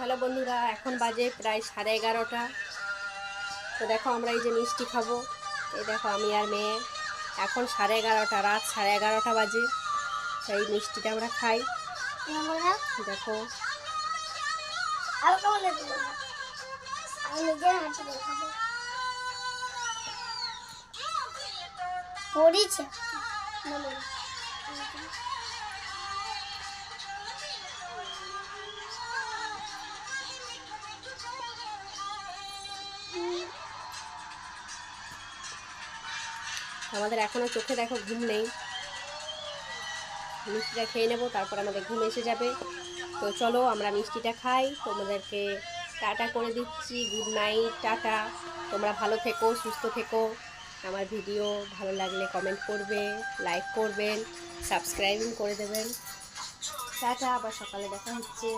Hello বন্ধুরা, এখন বাজে প্রায় 11:30। তো দেখো আমরা এই যে মিষ্টি খাবো। এই দেখো আমি আর মেয়ে, এখন 11:30, রাত 11:30 বাজে। সেই মিষ্টিটা আমরা খাই। দেখো পড়েছে আমাদের এখনো চোখে দেখো ঘুম নেই। মিষ্টিটা খেয়ে নেবো, তারপর আমাদের ঘুম এসে যাবে। তো চলো আমরা মিষ্টিটা খাই, তোমাদেরকে টাটা করে দিচ্ছি। Good night, tata. তোমরা ভালো থেকো, সুস্থ থেকো। আমার ভিডিও ভালো লাগলে কমেন্ট করবে, লাইক করবেন, সাবস্ক্রাইবিং করে দেবেন। টাটা, আবার সকালে দেখা হচ্ছে।